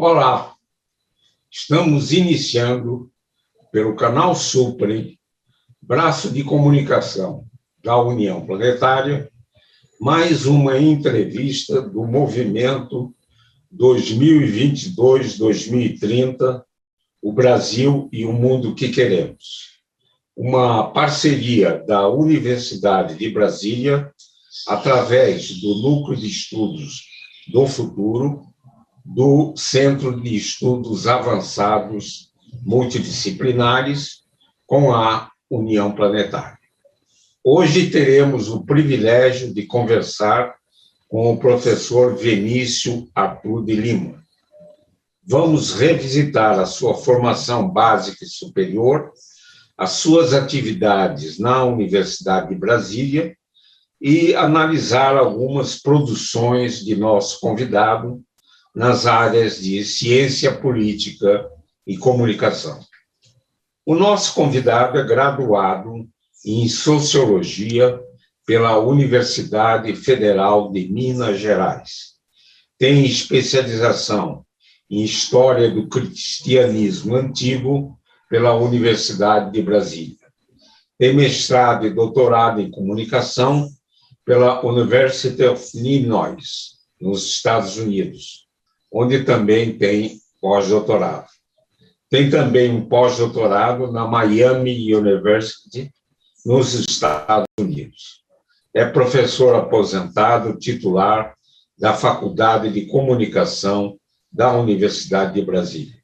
Olá, estamos iniciando pelo canal Suprem, braço de comunicação da União Planetária, mais uma entrevista do movimento 2022-2030, o Brasil e o mundo que queremos. Uma parceria da Universidade de Brasília, através do Núcleo de Estudos do Futuro, do Centro de Estudos Avançados Multidisciplinares, com a União Planetária. Hoje teremos o privilégio de conversar com o professor Vinícius Arthur de Lima. Vamos revisitar a sua formação básica e superior, as suas atividades na Universidade de Brasília e analisar algumas produções de nosso convidado nas áreas de ciência política e comunicação. O nosso convidado é graduado em Sociologia pela Universidade Federal de Minas Gerais. Tem especialização em História do Cristianismo Antigo pela Universidade de Brasília. Tem mestrado e doutorado em Comunicação pela University of Illinois, nos Estados Unidos, onde também tem pós-doutorado. Tem também um pós-doutorado na Miami University, nos Estados Unidos. É professor aposentado titular da Faculdade de Comunicação da Universidade de Brasília.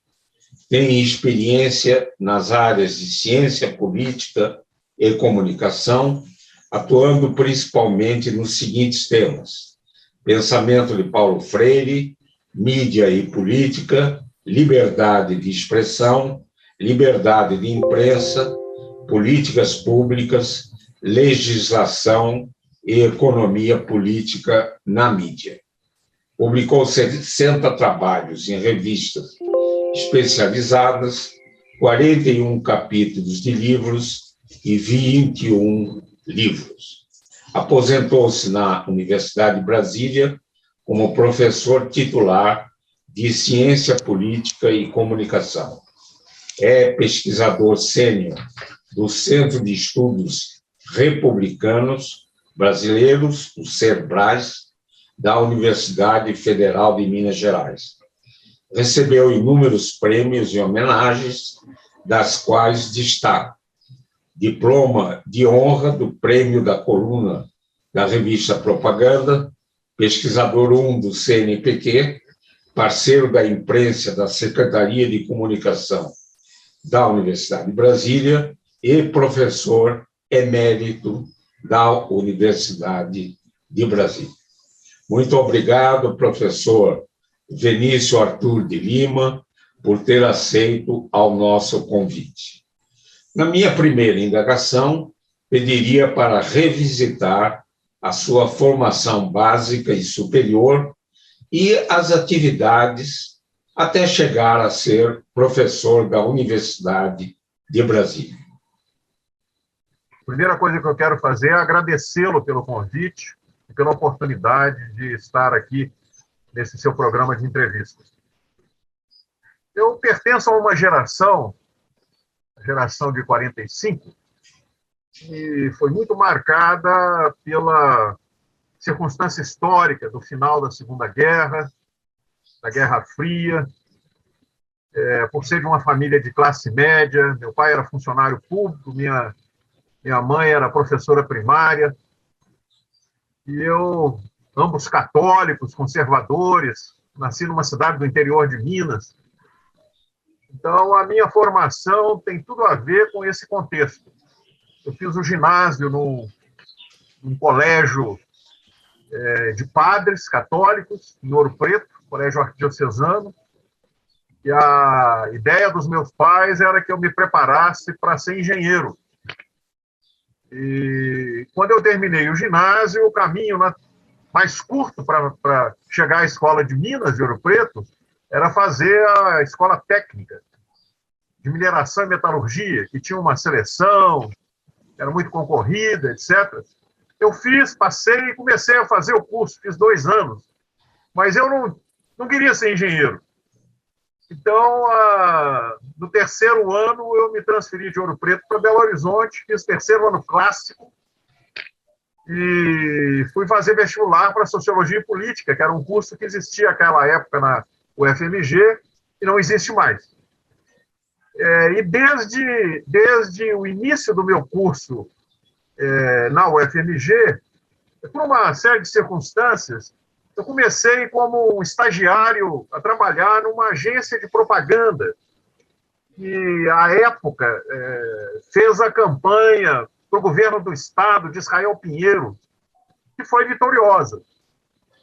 Tem experiência nas áreas de ciência política e comunicação, atuando principalmente nos seguintes temas: pensamento de Paulo Freire, mídia e política, liberdade de expressão, liberdade de imprensa, políticas públicas, legislação e economia política na mídia. Publicou 60 trabalhos em revistas especializadas, 41 capítulos de livros e 21 livros. Aposentou-se na Universidade de Brasília como professor titular de Ciência Política e Comunicação. É pesquisador sênior do Centro de Estudos Republicanos Brasileiros, o CERBRAS, da Universidade Federal de Minas Gerais. Recebeu inúmeros prêmios e homenagens, das quais destaca diploma de honra do Prêmio da Coluna da revista Propaganda, pesquisador 1 do CNPq, parceiro da imprensa da Secretaria de Comunicação da Universidade de Brasília e professor emérito da Universidade de Brasília. Muito obrigado, professor Vinícius Arthur de Lima, por ter aceito ao nosso convite. Na minha primeira indagação, pediria para revisitar a sua formação básica e superior e as atividades até chegar a ser professor da Universidade de Brasília. A primeira coisa que eu quero fazer é agradecê-lo pelo convite e pela oportunidade de estar aqui nesse seu programa de entrevistas. Eu pertenço a uma geração, a geração de 45, que foi muito marcada pela circunstância histórica do final da Segunda Guerra, da Guerra Fria, por ser de uma família de classe média. Meu pai era funcionário público, minha mãe era professora primária, e eu, ambos católicos, conservadores, nasci numa cidade do interior de Minas. Então, a minha formação tem tudo a ver com esse contexto. Eu fiz o ginásio num colégio de padres católicos, em Ouro Preto, colégio arquidiocesano, e a ideia dos meus pais era que eu me preparasse para ser engenheiro. E quando eu terminei o ginásio, o caminho mais curto para chegar à escola de Minas, de Ouro Preto, era fazer a escola técnica de mineração e metalurgia, que tinha uma seleção, era muito concorrida, etc. Eu fiz, passei e comecei a fazer o curso, fiz 2 anos. Mas eu não queria ser engenheiro. Então, no terceiro ano, eu me transferi de Ouro Preto para Belo Horizonte, fiz terceiro ano clássico e fui fazer vestibular para Sociologia e Política, que era um curso que existia naquela época na UFMG e não existe mais. E desde o início do meu curso na UFMG, por uma série de circunstâncias, eu comecei como estagiário a trabalhar numa agência de propaganda que, à época, fez a campanha para o governo do estado de Israel Pinheiro, que foi vitoriosa.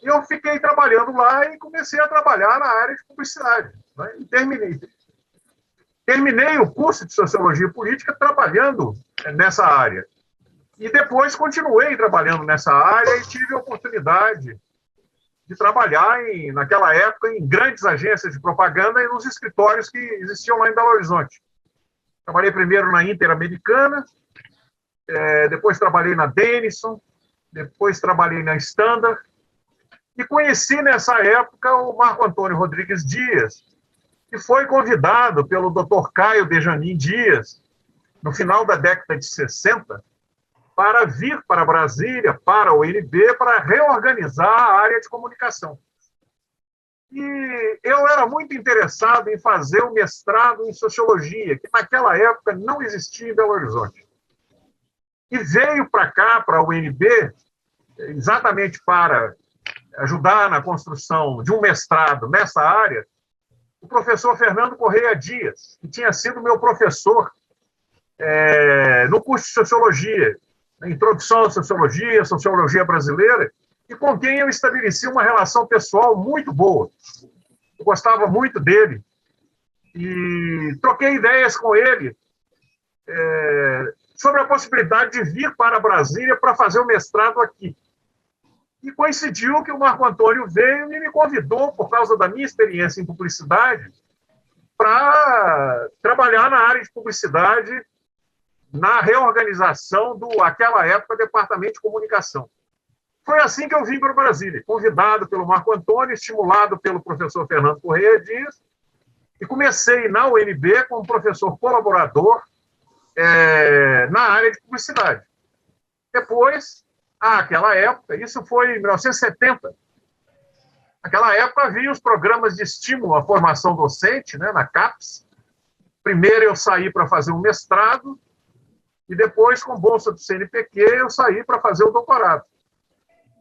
E eu fiquei trabalhando lá e comecei a trabalhar na área de publicidade. Né? E terminei o curso de Sociologia e Política trabalhando nessa área. E depois continuei trabalhando nessa área e tive a oportunidade de trabalhar, naquela época, em grandes agências de propaganda e nos escritórios que existiam lá em Belo Horizonte. Trabalhei primeiro na Interamericana, depois trabalhei na Denison, depois trabalhei na Standard, e conheci nessa época o Marco Antônio Rodrigues Dias, que foi convidado pelo Dr. Caio Dejanin Dias, no final da década de 60, para vir para Brasília, para o UNB, para reorganizar a área de comunicação. E eu era muito interessado em fazer o mestrado em Sociologia, que naquela época não existia em Belo Horizonte. E veio para cá, para a UNB, exatamente para ajudar na construção de um mestrado nessa área, o professor Fernando Correia Dias, que tinha sido meu professor no curso de Sociologia, Introdução à Sociologia, Sociologia Brasileira, e com quem eu estabeleci uma relação pessoal muito boa. Eu gostava muito dele e troquei ideias com ele sobre a possibilidade de vir para Brasília para fazer o mestrado aqui. E coincidiu que o Marco Antônio veio e me convidou, por causa da minha experiência em publicidade, para trabalhar na área de publicidade na reorganização àquela época, Departamento de Comunicação. Foi assim que eu vim para Brasília, convidado pelo Marco Antônio, estimulado pelo professor Fernando Correia Dias, e comecei na UNB como professor colaborador na área de publicidade. Depois, naquela época, isso foi em 1970, naquela época havia os programas de estímulo à formação docente, né, na CAPES. Primeiro eu saí para fazer um mestrado, e depois, com bolsa do CNPq, eu saí para fazer o doutorado.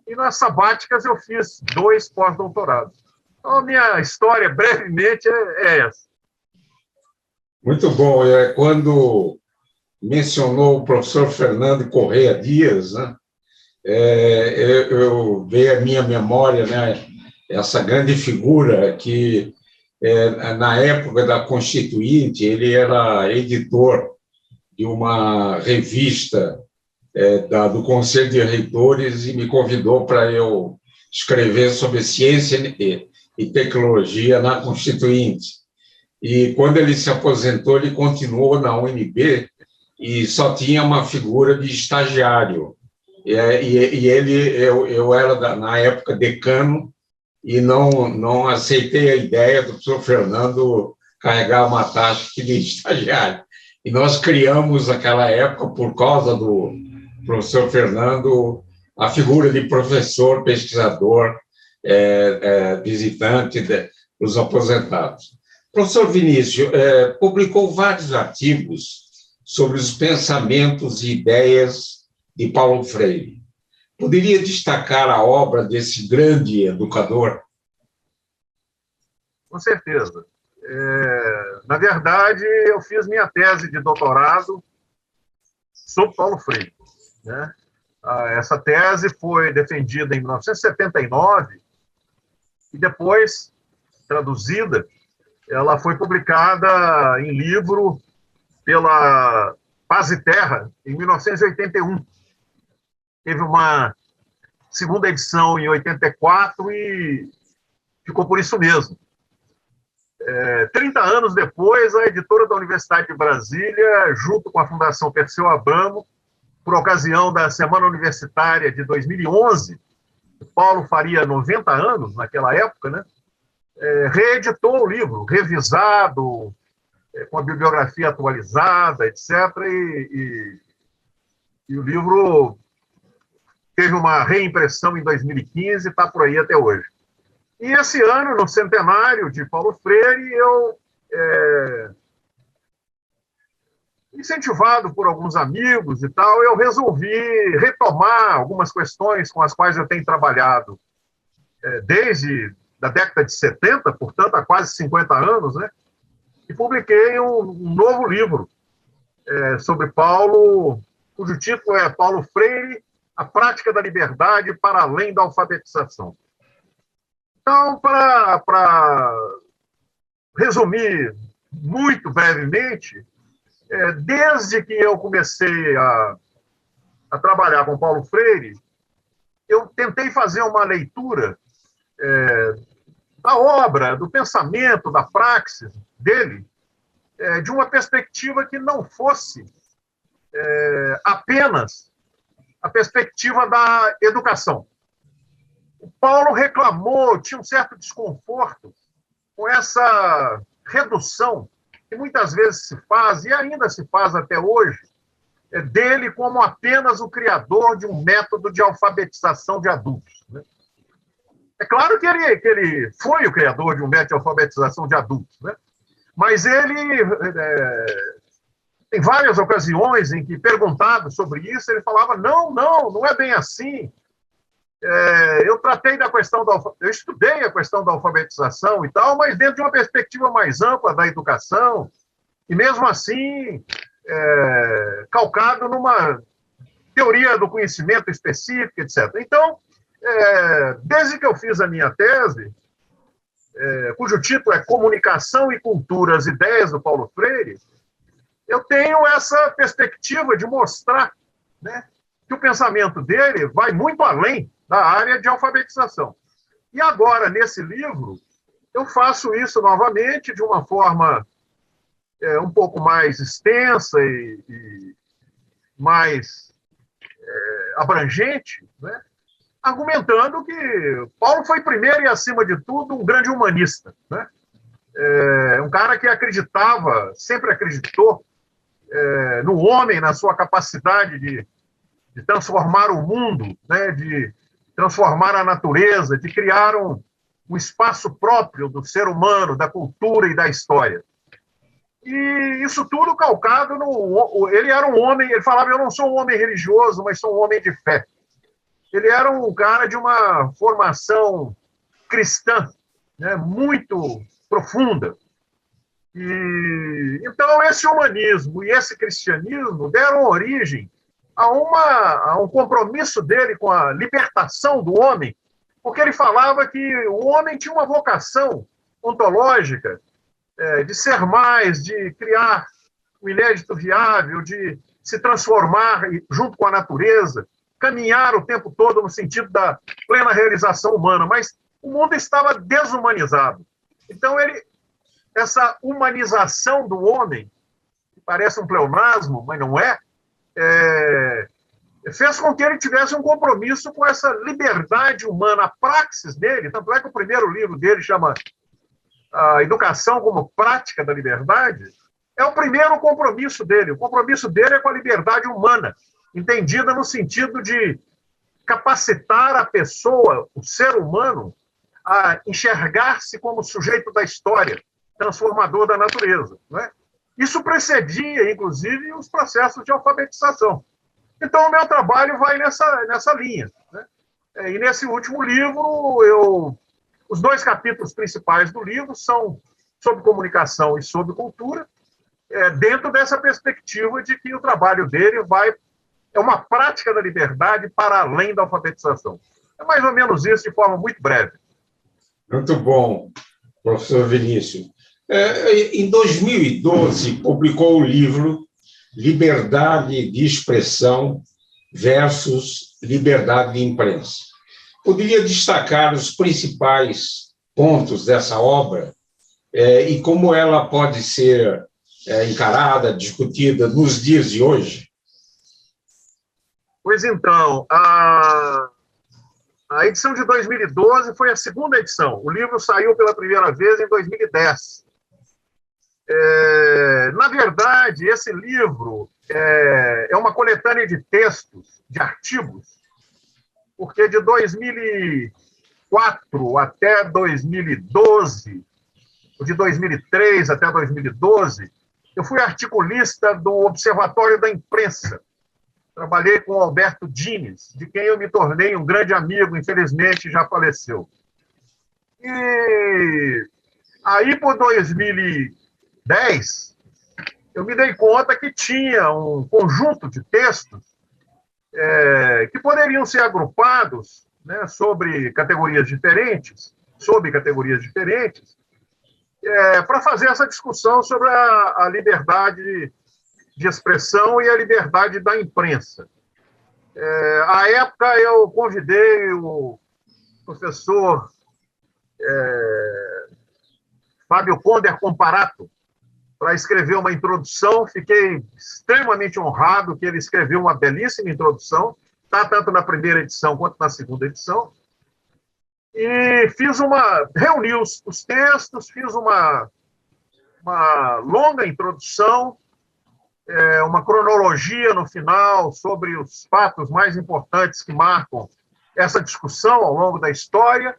E nas sabáticas eu fiz 2 pós-doutorados. Então, a minha história, brevemente, é essa. Muito bom. Quando mencionou o professor Fernando Correia Dias, né, eu veio à minha memória, né, essa grande figura que, na época da Constituinte, ele era editor de uma revista do Conselho de Reitores e me convidou para eu escrever sobre ciência e tecnologia na Constituinte. E quando ele se aposentou, ele continuou na UNB e só tinha uma figura de estagiário. Eu era, na época, decano e não aceitei a ideia do professor Fernando carregar uma taxa de estagiário. E nós criamos, naquela época, por causa do professor Fernando, a figura de professor, pesquisador, visitante dos aposentados. O professor Vinícius publicou vários artigos sobre os pensamentos e ideias de Paulo Freire. Poderia destacar a obra desse grande educador? Com certeza. Na verdade, eu fiz minha tese de doutorado sobre Paulo Freire, né? Essa tese foi defendida em 1979 e depois, traduzida, ela foi publicada em livro pela Paz e Terra, em 1981. Teve uma segunda edição em 84 e ficou por isso mesmo. 30 anos depois, a editora da Universidade de Brasília, junto com a Fundação Perseu Abramo, por ocasião da Semana Universitária de 2011, o Paulo faria 90 anos naquela época, né? reeditou o livro, revisado, com a bibliografia atualizada, etc. E o livro teve uma reimpressão em 2015 e está por aí até hoje. E esse ano, no centenário de Paulo Freire, eu, incentivado por alguns amigos e tal, eu resolvi retomar algumas questões com as quais eu tenho trabalhado desde a década de 70, portanto, há quase 50 anos, né? E publiquei um novo livro sobre Paulo, cujo título é Paulo Freire, a prática da liberdade para além da alfabetização. Então, para resumir muito brevemente, desde que eu comecei a trabalhar com Paulo Freire, eu tentei fazer uma leitura da obra, do pensamento, da praxis dele, de uma perspectiva que não fosse apenas a perspectiva da educação. O Paulo reclamou, tinha um certo desconforto com essa redução que muitas vezes se faz, e ainda se faz até hoje, dele como apenas o criador de um método de alfabetização de adultos. Né? É claro que ele foi o criador de um método de alfabetização de adultos, né? Mas ele, em várias ocasiões em que perguntado sobre isso, ele falava, não é bem assim. Eu tratei da questão eu estudei a questão da alfabetização e tal, mas dentro de uma perspectiva mais ampla da educação, e mesmo assim, calcado numa teoria do conhecimento específica, etc. Então, desde que eu fiz a minha tese, cujo título é Comunicação e Cultura, as Ideias do Paulo Freire, eu tenho essa perspectiva de mostrar, né, que o pensamento dele vai muito além da área de alfabetização. E agora, nesse livro, eu faço isso novamente de uma forma um pouco mais extensa e mais abrangente, né, argumentando que Paulo foi primeiro e, acima de tudo, um grande humanista, né? Um cara que acreditava, sempre acreditou no homem, na sua capacidade de transformar o mundo, né? De transformar a natureza, de criar um espaço próprio do ser humano, da cultura e da história. E isso tudo calcado Ele era um homem, ele falava, eu não sou um homem religioso, mas sou um homem de fé. Ele era um cara de uma formação cristã, né, muito profunda. E então esse humanismo e esse cristianismo deram origem a um compromisso dele com a libertação do homem, porque ele falava que o homem tinha uma vocação ontológica de ser mais, de criar o inédito viável, de se transformar junto com a natureza, caminhar o tempo todo no sentido da plena realização humana, mas o mundo estava desumanizado. Então, essa humanização do homem, que parece um pleonasmo, mas não fez com que ele tivesse um compromisso com essa liberdade humana, a praxis dele, tanto é que o primeiro livro dele chama A Educação como Prática da Liberdade, é o primeiro compromisso dele. O compromisso dele é com a liberdade humana, entendida no sentido de capacitar a pessoa, o ser humano, a enxergar-se como sujeito da história, transformador da natureza. Não é? Isso precedia, inclusive, os processos de alfabetização. Então, o meu trabalho vai nessa linha. Né? E nesse último livro, os 2 capítulos principais do livro são sobre comunicação e sobre cultura, dentro dessa perspectiva de que o trabalho dele é uma prática da liberdade para além da alfabetização. É mais ou menos isso, de forma muito breve. Muito bom, professor Vinícius. Em 2012, publicou o livro Liberdade de Expressão versus Liberdade de Imprensa. Poderia destacar os principais pontos dessa obra e como ela pode ser encarada, discutida nos dias de hoje? Pois então, a A edição de 2012 foi a segunda edição. O livro saiu pela primeira vez em 2010. Na verdade, esse livro é uma coletânea de textos, de artigos, porque de 2004 até 2012, de 2003 até 2012, eu fui articulista do Observatório da Imprensa. Trabalhei com o Alberto Dines, de quem eu me tornei um grande amigo, infelizmente já faleceu. E aí, por 2010, eu me dei conta que tinha um conjunto de textos que poderiam ser agrupados, né, sobre categorias diferentes, para fazer essa discussão sobre a liberdade de expressão e a liberdade da imprensa. À época, eu convidei o professor Fábio Conder Comparato para escrever uma introdução. Fiquei extremamente honrado que ele escreveu uma belíssima introdução, está tanto na primeira edição quanto na segunda edição. E reuni os textos, fiz uma longa introdução, uma cronologia no final sobre os fatos mais importantes que marcam essa discussão ao longo da história,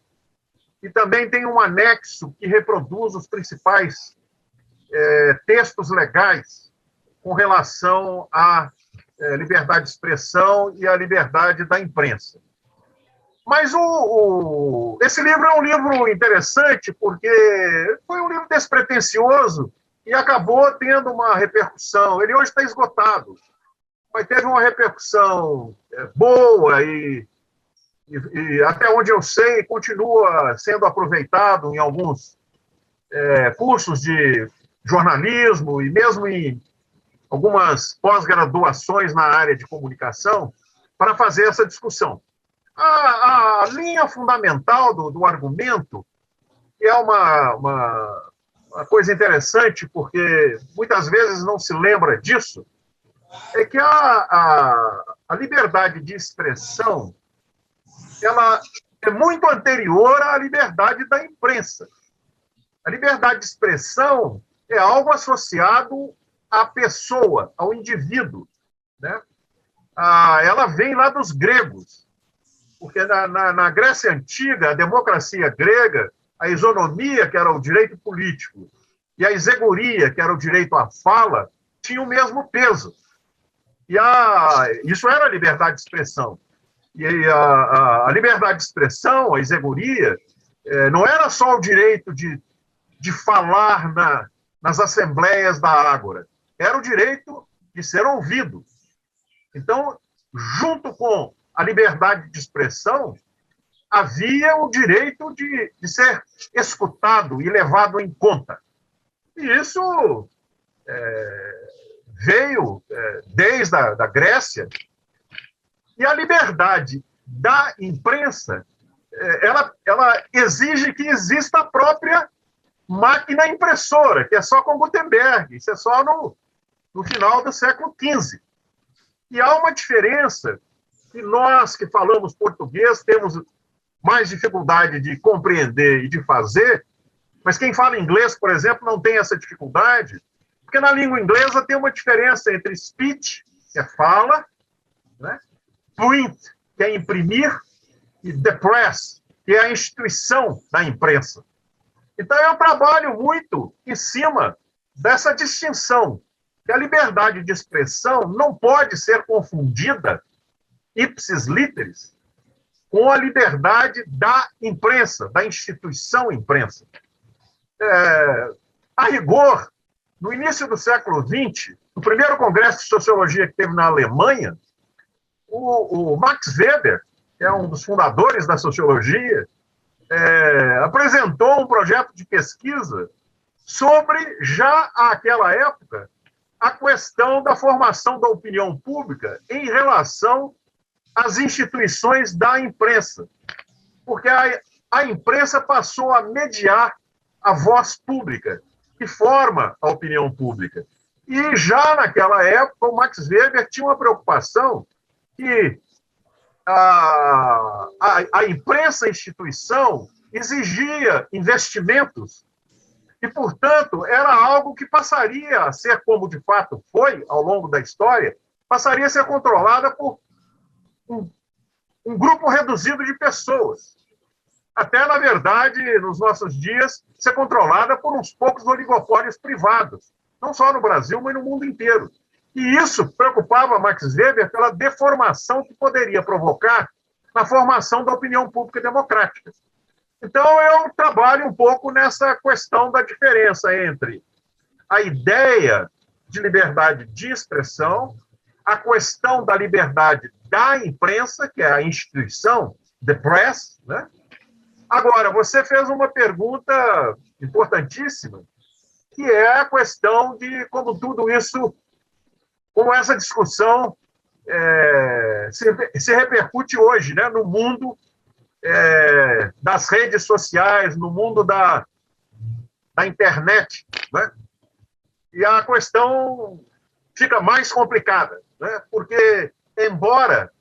e também tem um anexo que reproduz os principais textos legais com relação à liberdade de expressão e à liberdade da imprensa. Mas esse livro é um livro interessante porque foi um livro despretensioso e acabou tendo uma repercussão. Ele hoje está esgotado, mas teve uma repercussão boa e até onde eu sei, continua sendo aproveitado em alguns cursos de jornalismo e mesmo em algumas pós-graduações na área de comunicação para fazer essa discussão. A linha fundamental do argumento é uma coisa interessante, porque muitas vezes não se lembra disso, é que a liberdade de expressão ela é muito anterior à liberdade da imprensa. A liberdade de expressão é algo associado à pessoa, ao indivíduo, né? Ela vem lá dos gregos, porque na Grécia Antiga, a democracia grega, a isonomia, que era o direito político, e a exeguria, que era o direito à fala, tinham o mesmo peso. E isso era a liberdade de expressão. E a liberdade de expressão, a exeguria, não era só o direito de falar nas assembleias da Ágora, era o direito de ser ouvido. Então, junto com a liberdade de expressão, havia o direito de ser escutado e levado em conta. E isso veio desde a Grécia. E a liberdade da imprensa, ela exige que exista a própria máquina impressora, que é só com Gutenberg, isso é só no final do século XV. E há uma diferença que nós que falamos português temos mais dificuldade de compreender e de fazer, mas quem fala inglês, por exemplo, não tem essa dificuldade, porque na língua inglesa tem uma diferença entre speech, que é fala, né? Print, que é imprimir, e the press, que é a instituição da imprensa. Então, eu trabalho muito em cima dessa distinção, que a liberdade de expressão não pode ser confundida, ipsis literis, com a liberdade da imprensa, da instituição imprensa. A rigor, no início do século XX, no primeiro congresso de sociologia que teve na Alemanha, o Max Weber, que é um dos fundadores da sociologia, apresentou um projeto de pesquisa sobre, já àquela época, a questão da formação da opinião pública em relação às instituições da imprensa. Porque a imprensa passou a mediar a voz pública, que forma a opinião pública. E já naquela época, o Max Weber tinha uma preocupação que a imprensa instituição exigia investimentos e, portanto, era algo que passaria a ser, como de fato foi ao longo da história, passaria a ser controlada por um grupo reduzido de pessoas. Até, na verdade, nos nossos dias, ser controlada por uns poucos oligopólios privados, não só no Brasil, mas no mundo inteiro. E isso preocupava Max Weber pela deformação que poderia provocar na formação da opinião pública democrática. Então, eu trabalho um pouco nessa questão da diferença entre a ideia de liberdade de expressão, a questão da liberdade da imprensa, que é a instituição, the press, né? Agora, você fez uma pergunta importantíssima, que é a questão de como tudo isso, como essa discussão se repercute hoje, né, no mundo das redes sociais, no mundo da internet, né? E a questão fica mais complicada, né? Porque, embora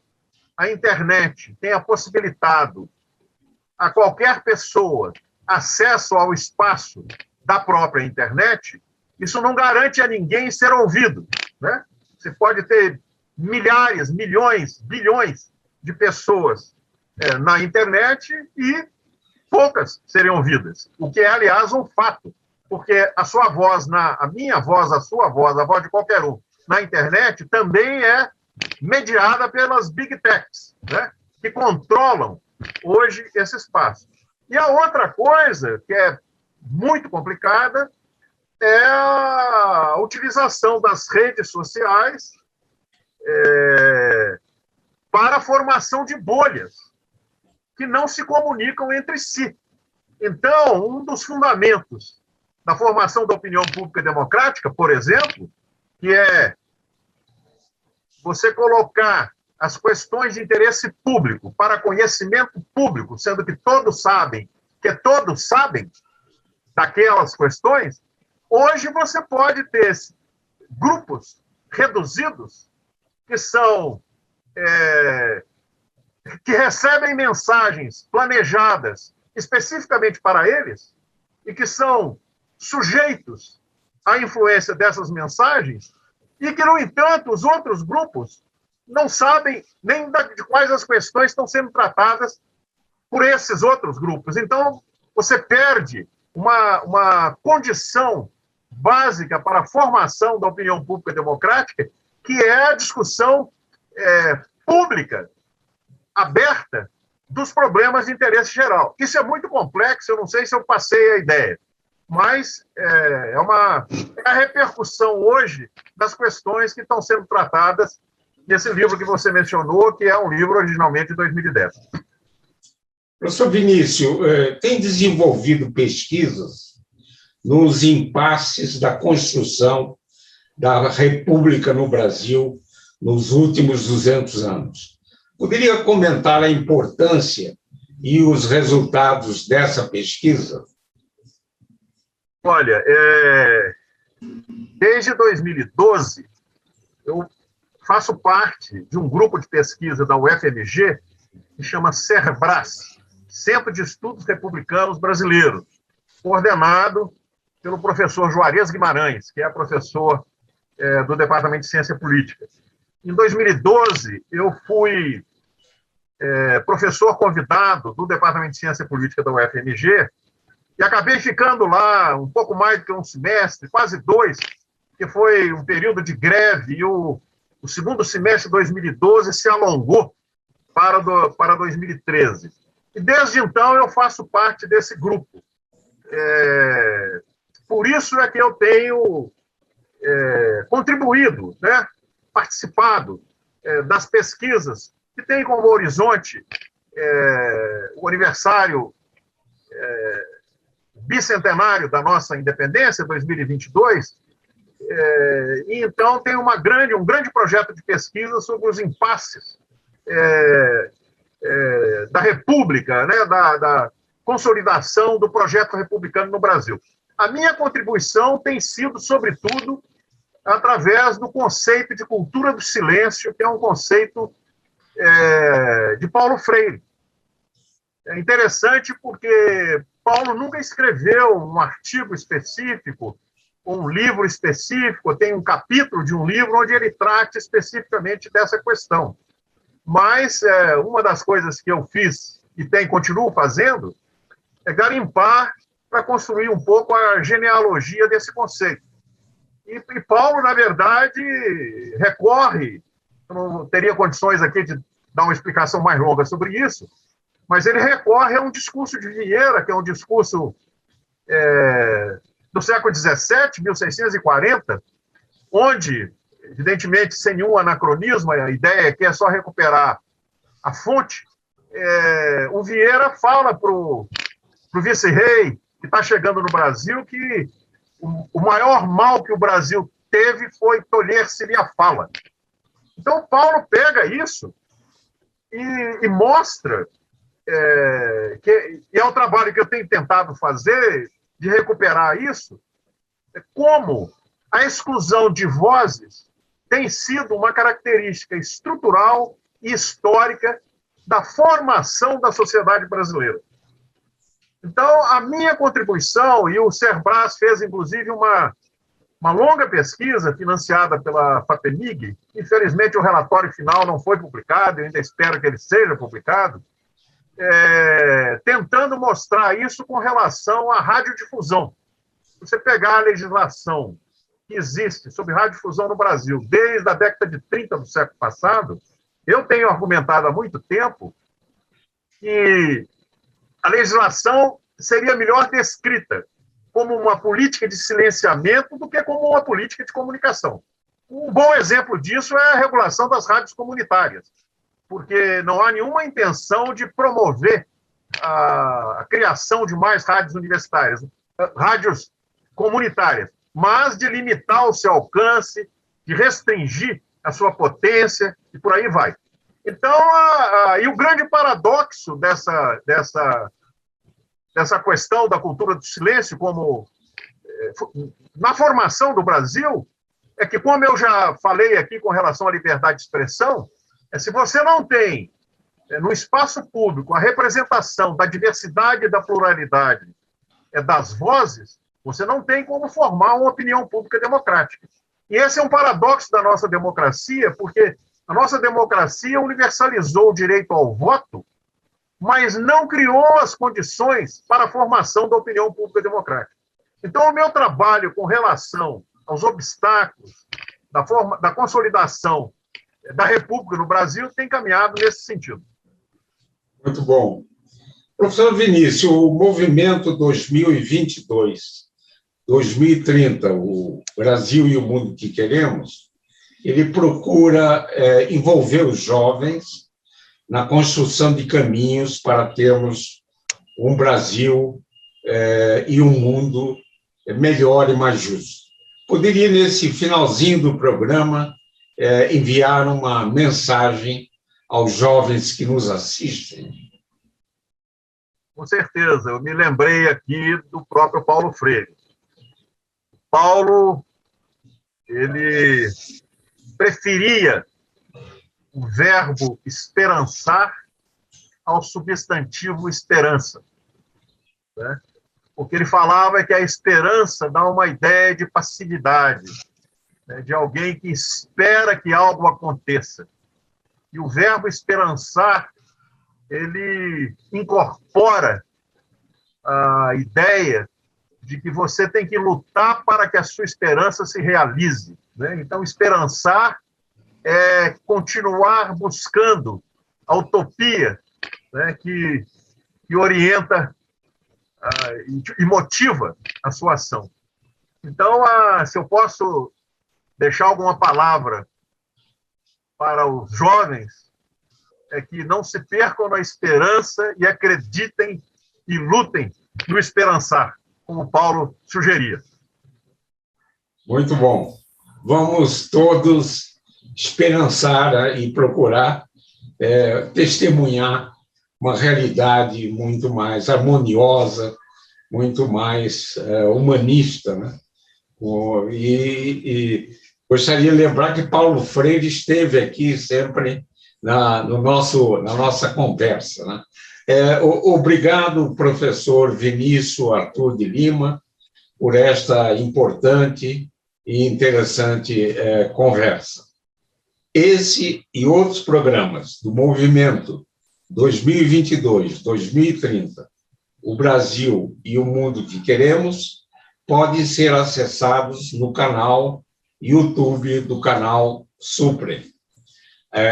a internet tenha possibilitado a qualquer pessoa acesso ao espaço da própria internet, isso não garante a ninguém ser ouvido, né? Você pode ter milhares, milhões, bilhões de pessoas na internet e poucas serem ouvidas, o que é, aliás, um fato, porque a sua voz, a minha voz, a sua voz, a voz de qualquer um, na internet, também é mediada pelas big techs, né? Que controlam hoje esse espaço. E a outra coisa, que é muito complicada, é a utilização das redes sociais para a formação de bolhas que não se comunicam entre si. Então, um dos fundamentos da formação da opinião pública democrática, por exemplo, que é você colocar as questões de interesse público para conhecimento público, sendo que todos sabem daquelas questões, hoje você pode ter grupos reduzidos que são que recebem mensagens planejadas especificamente para eles e que são sujeitos à influência dessas mensagens e que, no entanto, os outros grupos não sabem nem de quais as questões estão sendo tratadas por esses outros grupos. Então, você perde uma condição básica para a formação da opinião pública democrática, que é a discussão pública, aberta, dos problemas de interesse geral. Isso é muito complexo, eu não sei se eu passei a ideia, mas é a repercussão hoje das questões que estão sendo tratadas nesse livro que você mencionou, que é um livro originalmente de 2010. Professor Vinícius, tem desenvolvido pesquisas nos impasses da construção da República no Brasil nos últimos 200 anos. Poderia comentar a importância e os resultados dessa pesquisa? Olha, desde 2012, eu faço parte de um grupo de pesquisa da UFMG que chama CERBRAS, Centro de Estudos Republicanos Brasileiros, coordenado pelo professor Juarez Guimarães, que é professor do Departamento de Ciência Política. Em 2012, eu fui professor convidado do Departamento de Ciência Política da UFMG e acabei ficando lá um pouco mais do que um semestre, quase 2, que foi um período de greve, e o segundo semestre de 2012 se alongou para 2013. E desde então eu faço parte desse grupo. Por isso é que eu tenho contribuído, né, participado das pesquisas que têm como horizonte o aniversário bicentenário da nossa independência, 2022, e então tem um grande projeto de pesquisa sobre os impasses da República, né, da consolidação do projeto republicano no Brasil. A minha contribuição tem sido, sobretudo, através do conceito de cultura do silêncio, que é um conceito de Paulo Freire. É interessante porque Paulo nunca escreveu um artigo específico, um livro específico, tem um capítulo de um livro onde ele trate especificamente dessa questão. Mas uma das coisas que eu fiz e continuo fazendo é garimpar para construir um pouco a genealogia desse conceito. E Paulo, na verdade, recorre, eu não teria condições aqui de dar uma explicação mais longa sobre isso, mas ele recorre a um discurso de Vieira, que é um discurso do século XVII, 1640, onde, evidentemente, sem nenhum anacronismo, a ideia é que é só recuperar a fonte, o Vieira fala para o vice-rei que está chegando no Brasil que o maior mal que o Brasil teve foi tolher-se-lhe a fala. Então, Paulo pega isso e mostra, e é o trabalho que eu tenho tentado fazer, de recuperar isso, como a exclusão de vozes tem sido uma característica estrutural e histórica da formação da sociedade brasileira. Então, a minha contribuição, e o Serbras fez, inclusive, uma longa pesquisa financiada pela FAPEMIG, infelizmente o relatório final não foi publicado, eu ainda espero que ele seja publicado, tentando mostrar isso com relação à radiodifusão. Se você pegar a legislação que existe sobre radiodifusão no Brasil desde a década de 30 do século passado, eu tenho argumentado há muito tempo que a legislação seria melhor descrita como uma política de silenciamento do que como uma política de comunicação. Um bom exemplo disso é a regulação das rádios comunitárias, porque não há nenhuma intenção de promover a criação de mais rádios universitárias, rádios comunitárias, mas de limitar o seu alcance, de restringir a sua potência, e por aí vai. Então, e o grande paradoxo dessa questão da cultura do silêncio, como na formação do Brasil, é que, como eu já falei aqui com relação à liberdade de expressão, se você não tem no espaço público a representação da diversidade e da pluralidade das vozes, você não tem como formar uma opinião pública democrática. E esse é um paradoxo da nossa democracia, porque a nossa democracia universalizou o direito ao voto, mas não criou as condições para a formação da opinião pública democrática. Então, o meu trabalho com relação aos obstáculos da consolidação da República no Brasil tem caminhado nesse sentido. Muito bom. Professor Vinícius, o movimento 2022, 2030, o Brasil e o mundo que queremos, ele procura envolver os jovens na construção de caminhos para termos um Brasil e um mundo melhor e mais justo. Poderia, nesse finalzinho do programa, enviar uma mensagem aos jovens que nos assistem? Com certeza, eu me lembrei aqui do próprio Paulo Freire. Paulo, ele preferia o verbo esperançar ao substantivo esperança, né? Porque ele falava que a esperança dá uma ideia de passividade, né? De alguém que espera que algo aconteça. E o verbo esperançar, ele incorpora a ideia de que você tem que lutar para que a sua esperança se realize, né? Então, esperançar é continuar buscando a utopia, né, que orienta e motiva a sua ação. Então, se eu posso deixar alguma palavra para os jovens, é que não se percam na esperança e acreditem e lutem no esperançar, como Paulo sugeria. Muito bom. Vamos todos esperançar e procurar testemunhar uma realidade muito mais harmoniosa, muito mais humanista, né? E gostaria de lembrar que Paulo Freire esteve aqui sempre na nossa conversa, né? Obrigado, professor Vinícius Arthur de Lima, por esta importante e interessante conversa. Esse e outros programas do Movimento 2022-2030, o Brasil e o Mundo que Queremos, podem ser acessados no canal YouTube do canal Suprem.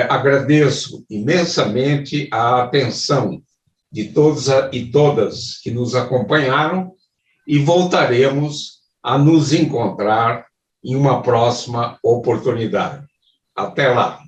Agradeço imensamente a atenção de todos e todas que nos acompanharam e voltaremos a nos encontrar em uma próxima oportunidade. Até lá!